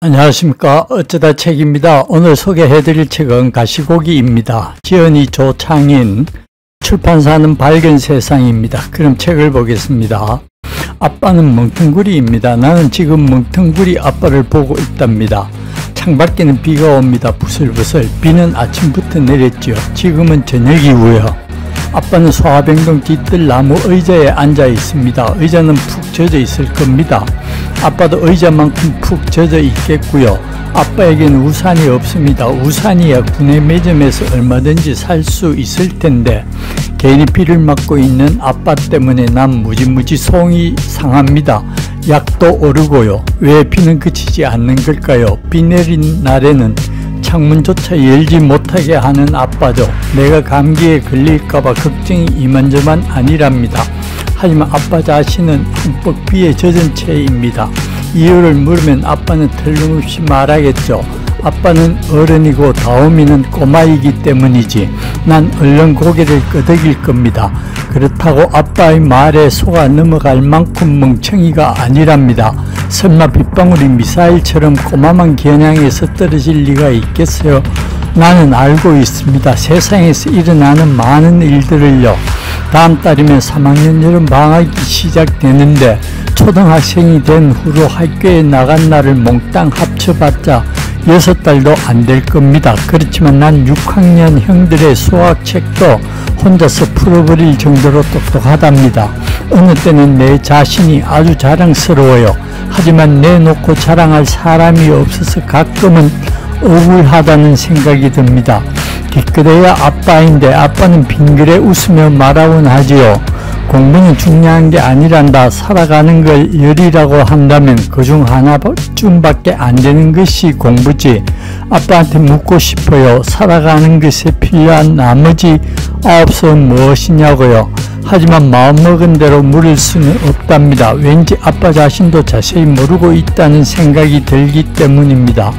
안녕하십니까. 어쩌다 책입니다. 오늘 소개해드릴 책은 가시고기입니다. 지은이 조창인, 출판사는 밝은 세상입니다. 그럼 책을 보겠습니다. 아빠는 멍텅구리입니다. 나는 지금 멍텅구리 아빠를 보고 있답니다. 창밖에는 비가 옵니다. 부슬부슬. 비는 아침부터 내렸지요. 지금은 저녁 이후요. 아빠는 소화병동 뒤뜰 나무 의자에 앉아 있습니다. 의자는 푹 젖어 있을 겁니다. 아빠도 의자만큼 푹 젖어 있겠고요. 아빠에게는 우산이 없습니다. 우산이야 구내 매점에서 얼마든지 살 수 있을 텐데 괜히 비를 맞고 있는 아빠 때문에 난 무지무지 속이 상합니다. 약도 오르고요. 왜 비는 그치지 않는 걸까요? 비 내린 날에는 창문조차 열지 못하게 하는 아빠죠. 내가 감기에 걸릴까봐 걱정이 이만저만 아니랍니다. 하지만 아빠 자신은 흠뻑 비에 젖은 채입니다. 이유를 물으면 아빠는 틀림없이 말하겠죠. 아빠는 어른이고 다오미는 꼬마이기 때문이지. 난 얼른 고개를 끄덕일 겁니다. 그렇다고 아빠의 말에 속아 넘어갈 만큼 멍청이가 아니랍니다. 설마 빗방울이 미사일처럼 꼬마만 겨냥해서 떨어질 리가 있겠어요? 나는 알고 있습니다. 세상에서 일어나는 많은 일들을요. 다음 달이면 3학년 여름 방학이 시작되는데 초등학생이 된 후로 학교에 나간 날을 몽땅 합쳐봤자 6달도 안 될 겁니다. 그렇지만 난 6학년 형들의 수학책도 혼자서 풀어버릴 정도로 똑똑하답니다. 어느 때는 내 자신이 아주 자랑스러워요. 하지만 내놓고 자랑할 사람이 없어서 가끔은 억울하다는 생각이 듭니다. 기껏해야 아빠인데 아빠는 빙그레 웃으며 말하곤 하지요. 공부는 중요한 게 아니란다. 살아가는 걸 열이라고 한다면 그중 하나쯤밖에 안 되는 것이 공부지. 아빠한테 묻고 싶어요. 살아가는 것에 필요한 나머지 9수는 무엇이냐고요. 하지만 마음먹은 대로 물을 수는 없답니다. 왠지 아빠 자신도 자세히 모르고 있다는 생각이 들기 때문입니다.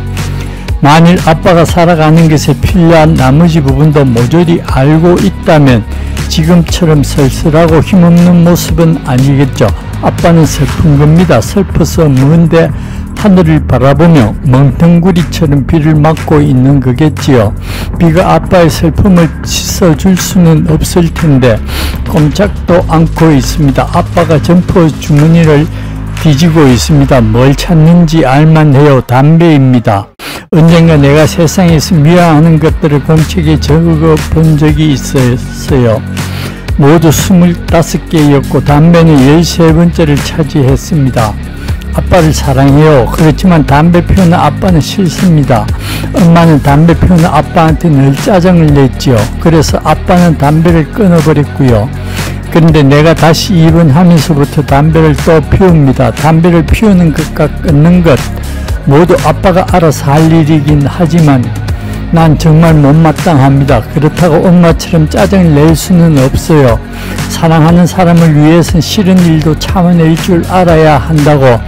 만일 아빠가 살아가는 것에 필요한 나머지 부분도 모조리 알고 있다면 지금처럼 쓸쓸하고 힘없는 모습은 아니겠죠. 아빠는 슬픈 겁니다. 슬퍼서 먼데 하늘을 바라보며 멍텅구리처럼 비를 맞고 있는 거겠지요. 비가 아빠의 슬픔을 씻어줄 수는 없을 텐데 꼼짝도 않고 있습니다. 아빠가 점퍼 주머니를 뒤지고 있습니다. 뭘 찾는지 알만해요. 담배입니다. 언젠가 내가 세상에서 미워하는 것들을 공책에 적어 본 적이 있었어요. 모두 25개였고 담배는 13번째를 차지했습니다. 아빠를 사랑해요. 그렇지만 담배 피우는 아빠는 싫습니다. 엄마는 담배 피우는 아빠한테 늘 짜증을 냈지요. 그래서 아빠는 담배를 끊어버렸고요. 그런데 내가 다시 입원하면서부터 담배를 또 피웁니다. 담배를 피우는 것과 끊는 것 모두 아빠가 알아서 할 일이긴 하지만 난 정말 못마땅합니다. 그렇다고 엄마처럼 짜증을 낼 수는 없어요. 사랑하는 사람을 위해서는 싫은 일도 참아낼 줄 알아야 한다고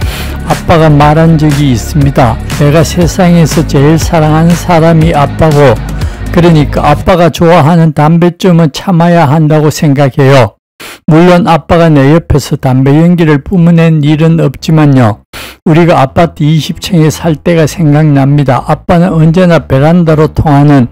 아빠가 말한 적이 있습니다. 내가 세상에서 제일 사랑하는 사람이 아빠고 그러니까 아빠가 좋아하는 담배쯤은 참아야 한다고 생각해요. 물론 아빠가 내 옆에서 담배 연기를 뿜어낸 일은 없지만요. 우리가 아파트 20층에 살 때가 생각납니다. 아빠는 언제나 베란다로 통하는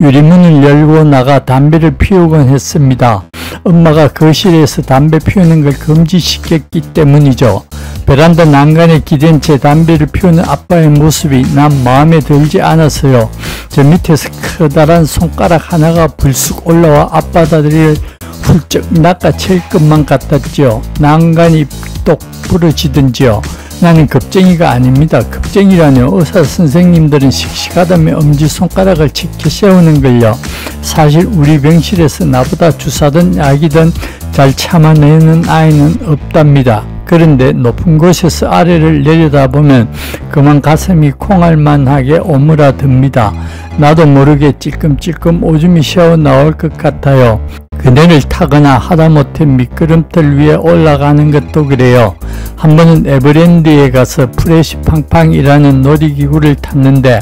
유리문을 열고 나가 담배를 피우곤 했습니다. 엄마가 거실에서 담배 피우는 걸 금지시켰기 때문이죠. 베란다 난간에 기댄 채 담배를 피우는 아빠의 모습이 난 마음에 들지 않았어요. 저 밑에서 커다란 손가락 하나가 불쑥 올라와 아빠 다리를 훌쩍 낚아챌 것만 같았지요. 난간이 똑 부러지든지요. 나는 겁쟁이가 아닙니다. 겁쟁이라뇨. 의사 선생님들은 씩씩하다며 엄지손가락을 치켜 세우는걸요. 사실 우리 병실에서 나보다 주사든 약이든 잘 참아내는 아이는 없답니다. 그런데 높은 곳에서 아래를 내려다보면 그만 가슴이 콩알만하게 오므라듭니다. 나도 모르게 찔끔찔끔 오줌이 새어나올 것 같아요. 그네를 타거나 하다못해 미끄럼틀 위에 올라가는 것도 그래요. 한 번은 에버랜드에 가서 프레시팡팡이라는 놀이기구를 탔는데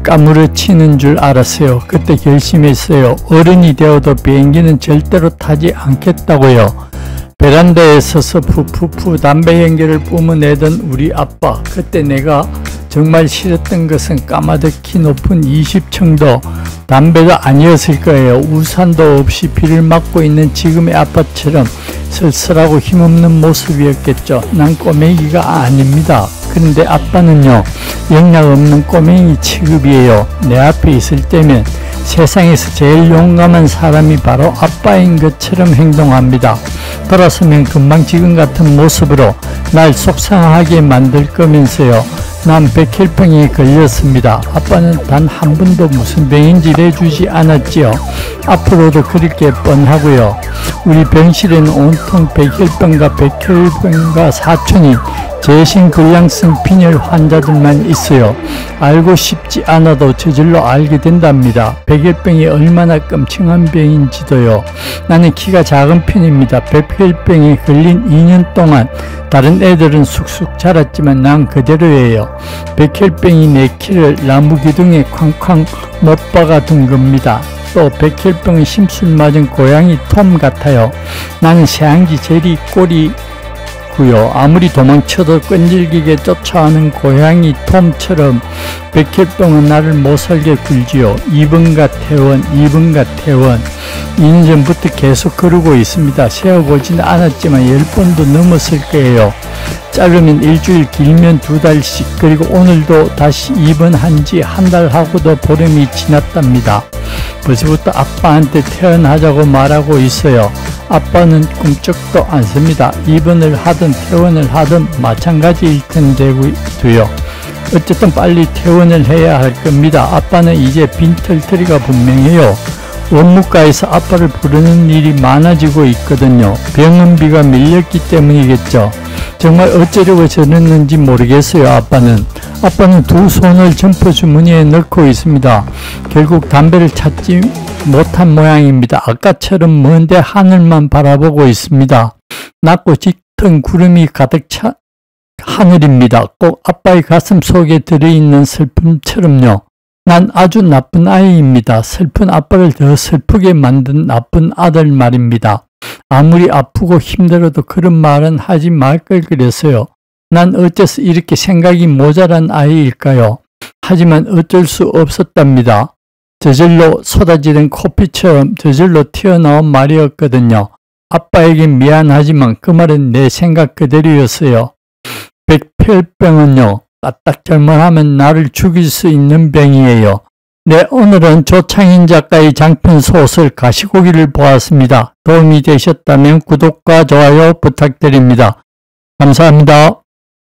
까무러치는 줄 알았어요. 그때 결심했어요. 어른이 되어도 비행기는 절대로 타지 않겠다고요. 베란다에 서서 푸푸푸 담배 연기를 뿜어내던 우리 아빠. 그때 내가 정말 싫었던 것은 까마득히 높은 20층도 담배도 아니었을 거예요. 우산도 없이 비를 맞고 있는 지금의 아빠처럼 쓸쓸하고 힘없는 모습이었겠죠. 난 꼬맹이가 아닙니다. 그런데 아빠는요, 영락 없는 꼬맹이 취급이에요. 내 앞에 있을 때면 세상에서 제일 용감한 사람이 바로 아빠인 것처럼 행동합니다. 돌아서면 금방 지금 같은 모습으로 날 속상하게 만들 거면서요. 난 백혈병에 걸렸습니다. 아빠는 단 한 번도 무슨 병인지 내주지 않았지요. 앞으로도 그럴 게 뻔하고요. 우리 병실에는 온통 백혈병과 사촌이 제심불량성 빈혈 환자들만 있어요. 알고 싶지 않아도 저절로 알게 된답니다. 백혈병이 얼마나 끔찍한 병인지도요. 나는 키가 작은 편입니다. 백혈병에 걸린 2년 동안 다른 애들은 쑥쑥 자랐지만 난 그대로예요. 백혈병이 내 키를 나무 기둥에 쾅쾅 못 박아둔 겁니다. 또 백혈병의 심술 맞은 고양이 톰 같아요. 나는 새앙쥐 제리 꼬리고요. 아무리 도망쳐도 끈질기게 쫓아오는 고양이 톰처럼 백혈병은 나를 못살게 굴지요. 2번가 퇴원, 2번가 퇴원. 2년 전부터 계속 그러고 있습니다. 세어보지는 않았지만 10번도 넘었을 거예요. 짧으면 일주일, 길면 2달씩. 그리고 오늘도 다시 입원한 지 한 달하고도 보름이 지났답니다. 벌써부터 아빠한테 퇴원하자고 말하고 있어요. 아빠는 꿈쩍도 않습니다. 입원을 하든 퇴원을 하든 마찬가지일 텐데도요. 어쨌든 빨리 퇴원을 해야 할 겁니다. 아빠는 이제 빈털터리가 분명해요. 원무과에서 아빠를 부르는 일이 많아지고 있거든요. 병원비가 밀렸기 때문이겠죠. 정말 어쩌려고 저랬는지 모르겠어요. 아빠는 두 손을 점퍼 주머니에 넣고 있습니다. 결국 담배를 찾지 못한 모양입니다. 아까처럼 먼데 하늘만 바라보고 있습니다. 낮고 짙은 구름이 가득 차 하늘입니다. 꼭 아빠의 가슴 속에 들어있는 슬픔처럼요. 난 아주 나쁜 아이입니다. 슬픈 아빠를 더 슬프게 만든 나쁜 아들 말입니다. 아무리 아프고 힘들어도 그런 말은 하지 말 걸 그랬어요. 난 어째서 이렇게 생각이 모자란 아이일까요? 하지만 어쩔 수 없었답니다. 저절로 쏟아지는 코피처럼 저절로 튀어나온 말이었거든요. 아빠에겐 미안하지만 그 말은 내 생각 그대로였어요. 백혈병은요, 까딱 잘못하면 나를 죽일 수 있는 병이에요. 네, 오늘은 조창인 작가의 장편 소설 가시고기를 보았습니다. 도움이 되셨다면 구독과 좋아요 부탁드립니다. 감사합니다.